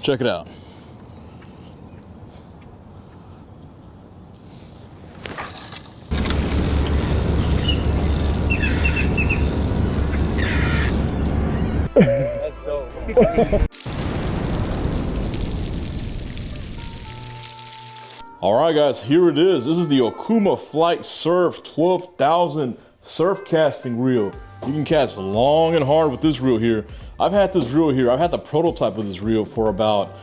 Check it out. That's dope. All right, guys, here it is. This is the Okuma Flite Surf 12,000 surf casting reel. You can cast long and hard with this reel here. I've had this reel here. I've had the prototype of this reel for about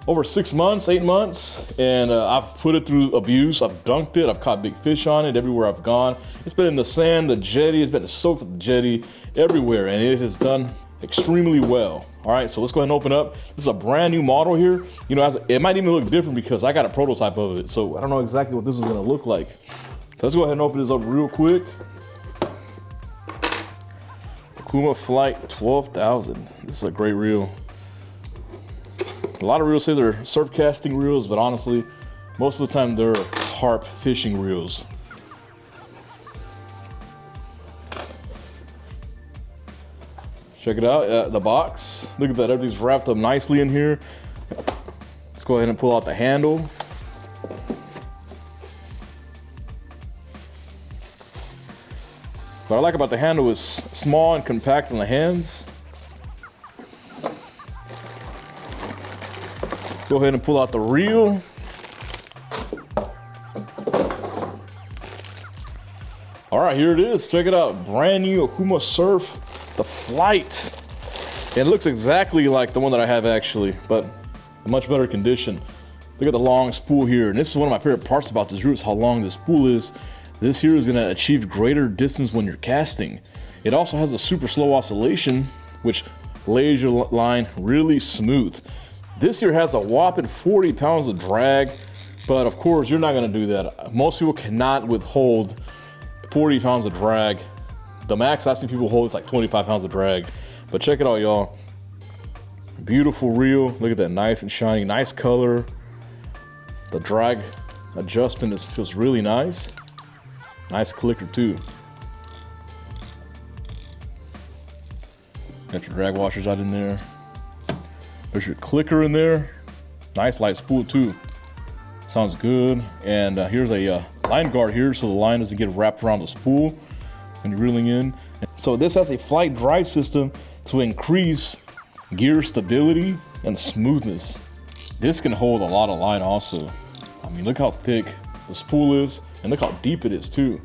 over 6 months, 8 months, and I've put it through abuse. I've dunked it. I've caught big fish on it everywhere I've gone. It's been in the sand, the jetty. It's been soaked at the jetty, everywhere, and it has done extremely well. All right, so let's go ahead and open up. This is a brand new model here. You know, it might even look different because I got a prototype of it, so I don't know exactly what this is gonna look like. So let's go ahead and open this up real quick. Okuma Flite 12,000. This is a great reel. A lot of reels say they're surf casting reels, but honestly, most of the time they're carp fishing reels. Check it out, the box. Look at that, everything's wrapped up nicely in here. Let's go ahead and pull out the handle. What I like about the handle is small and compact on the hands. Go ahead and pull out the reel. All right, here it is. Check it out, brand new Okuma Surf, the Flite. It looks exactly like the one that I have actually, but a much better condition. Look at the long spool here, and this is one of my favorite parts about this reel is how long this spool is. This here is gonna achieve greater distance when you're casting. It also has a super slow oscillation, which lays your line really smooth. This here has a whopping 40 pounds of drag, but of course you're not gonna do that. Most people cannot withhold 40 pounds of drag. The max I've seen people hold is like 25 pounds of drag. But check it out, y'all. Beautiful reel. Look at that, nice and shiny, nice color. The drag adjustment feels really nice. Nice clicker too. Got your drag washers out in there. There's your clicker in there. Nice light spool too. Sounds good. And here's a line guard here so the line doesn't get wrapped around the spool when you're reeling in. So this has a Flite drive system to increase gear stability and smoothness. This can hold a lot of line also. I mean, look how thick the spool is and look how deep it is too.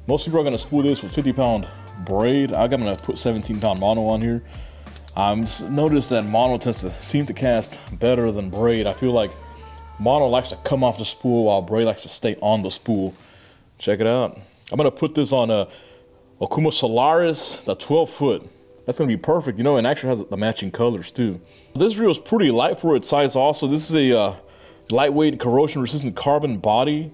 Most people are gonna spool this with 50-pound braid. I'm gonna put 17-pound mono on here. Noticed that mono tends to seem to cast better than braid. I feel like mono likes to come off the spool while braid likes to stay on the spool. Check it out. I'm gonna put this on a Okuma Solaris, the 12-foot. That's gonna be perfect, you know, and actually has the matching colors too. This reel is pretty light for its size also. This is a lightweight corrosion-resistant carbon body,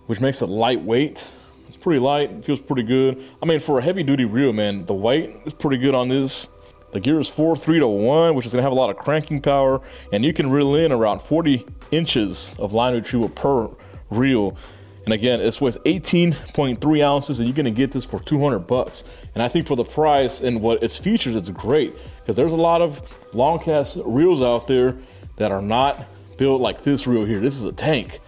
which makes it lightweight. It's pretty light, it feels pretty good. I mean, for a heavy-duty reel, man, the weight is pretty good on this. The gear is 4.3-1, which is gonna have a lot of cranking power, and you can reel in around 40 inches of line retrieval per reel. And again, it weighs 18.3 ounces, and you're gonna get this for 200 bucks. And I think for the price and what its features, it's great, because there's a lot of long cast reels out there that are not built like this reel here. This is a tank.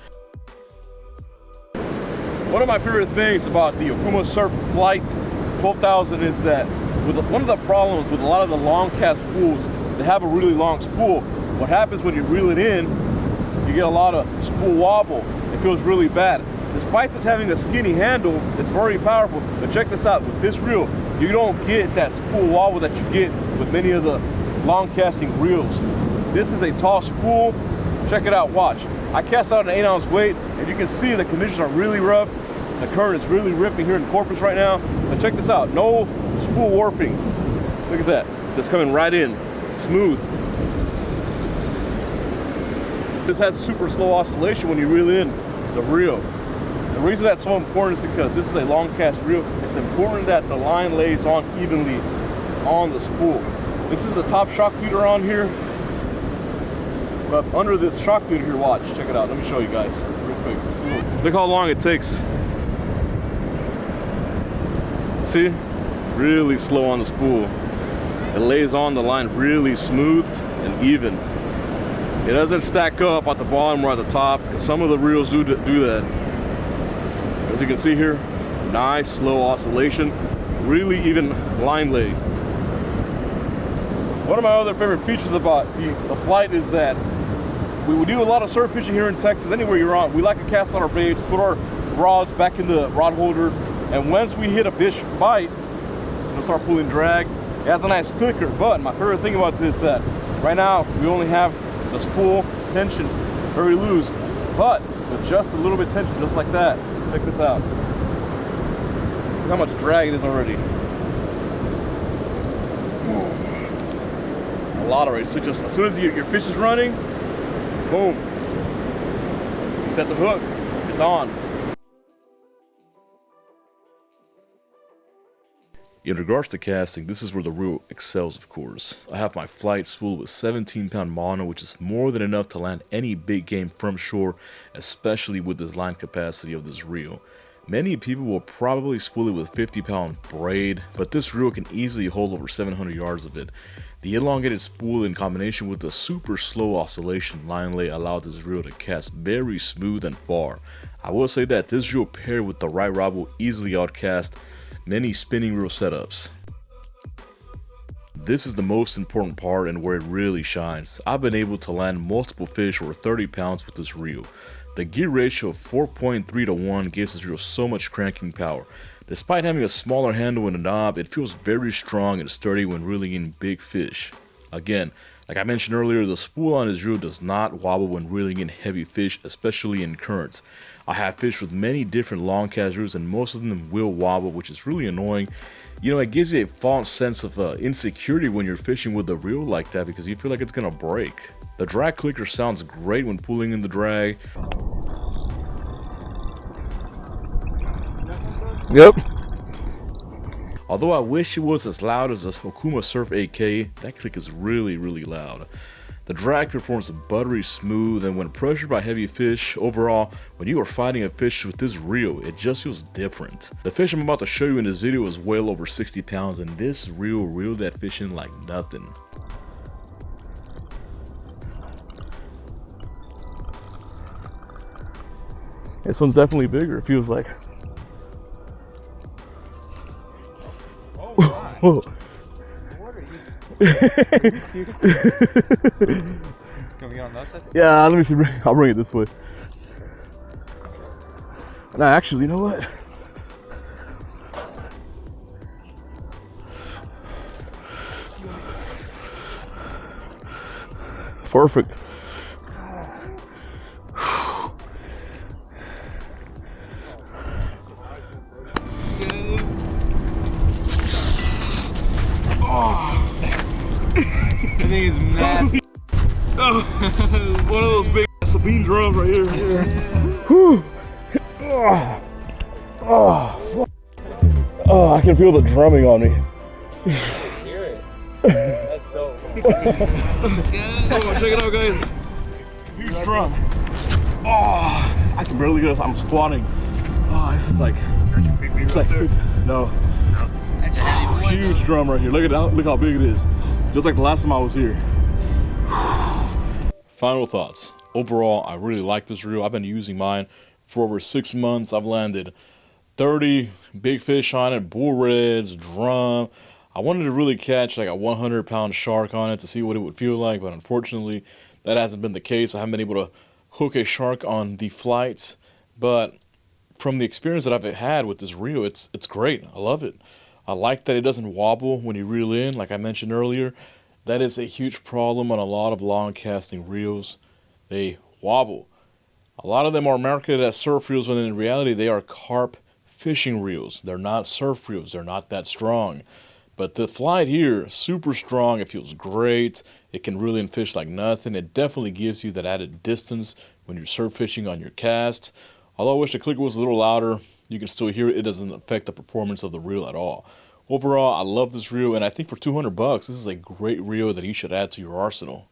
One of my favorite things about the Okuma Surf Flite 12,000 is that one of the problems with a lot of the long cast spools, they have a really long spool. What happens when you reel it in, you get a lot of spool wobble. It feels really bad. Despite this having a skinny handle, it's very powerful. But check this out, with this reel, you don't get that spool wobble that you get with many of the long casting reels. This is a tall spool. Check it out, watch. I cast out an 8-ounce weight, and you can see the conditions are really rough. The current is really ripping here in Corpus right now. But check this out, no spool warping. Look at that, just coming right in, smooth. This has a super slow oscillation when you reel in the reel. The reason that's so important is because this is a long cast reel. It's important that the line lays on evenly on the spool. This is the top shock leader on here. But under this shock leader here, watch, check it out. Let me show you guys real quick. Look how long it takes. See? Really slow on the spool. It lays on the line really smooth and even. It doesn't stack up at the bottom or at the top, because some of the reels do that. As you can see here, nice slow oscillation, really even line lay. One of my other favorite features about the Flite is that we do a lot of surf fishing here in Texas. Anywhere you're on, we like to cast on our baits, put our rods back in the rod holder, and once we hit a fish bite, we'll start pulling drag. It has a nice clicker, but my favorite thing about this is that right now we only have the spool tension very loose, but with just a little bit tension, just like that. Check this out. Look how much drag it is already. A lot already. So just as soon as your fish is running, boom, you set the hook, it's on. In regards to casting, this is where the reel excels, of course. I have my Flite spool with 17-pound mono, which is more than enough to land any big game from shore, especially with this line capacity of this reel. Many people will probably spool it with 50-pound braid, but this reel can easily hold over 700 yards of it. The elongated spool in combination with the super slow oscillation line lay allowed this reel to cast very smooth and far. I will say that this reel paired with the right rod will easily outcast many spinning reel setups. This is the most important part and where it really shines. I've been able to land multiple fish over 30 pounds with this reel. The gear ratio of 4.3 to 1 gives this reel so much cranking power. Despite having a smaller handle and a knob, it feels very strong and sturdy when reeling in big fish. Again, like I mentioned earlier, the spool on this reel does not wobble when reeling in heavy fish, especially in currents. I have fished with many different long cast reels and most of them will wobble, which is really annoying. You know, it gives you a false sense of insecurity when you're fishing with a reel like that because you feel like it's gonna break. The drag clicker sounds great when pulling in the drag. Yep. Although I wish it was as loud as the Okuma Surf 8K, that click is really loud. The drag performs buttery smooth, and when pressured by heavy fish, overall, when you are fighting a fish with this reel, it just feels different. The fish I'm about to show you in this video is well over 60 pounds, and this reel reeled that fish in like nothing. This one's definitely bigger, it feels like. Oh, what are you? Can we get on that side? Yeah, let me see. I'll bring it this way. Nah, actually, you know what? Perfect. I think it's massive. Oh, one of those big Sabine drums right here. Yeah. Oh, I can feel the drumming on me. Hear it. That's dope. Oh, check it out, guys. Huge drum. Oh, I can barely get this. I'm squatting. Oh, this is like. It's like no. That's a heavy boy. Huge drum right here. Look how big it is. Just like the last time I was here. Final thoughts. Overall, I really like this reel. I've been using mine for over 6 months. I've landed 30 big fish on it, bull reds, drum. I wanted to really catch like a 100-pound shark on it to see what it would feel like, but unfortunately, that hasn't been the case. I haven't been able to hook a shark on the Flites, but from the experience that I've had with this reel, it's great. I love it. I like that it doesn't wobble when you reel in, like I mentioned earlier. That is a huge problem on a lot of long casting reels. They wobble. A lot of them are marketed as surf reels when in reality they are carp fishing reels. They're not surf reels. They're not that strong. But the Flite here, super strong. It feels great. It can reel in fish like nothing. It definitely gives you that added distance when you're surf fishing on your cast. Although I wish the clicker was a little louder, you can still hear it. It doesn't affect the performance of the reel at all. Overall, I love this reel, and I think for $200, this is a great reel that you should add to your arsenal.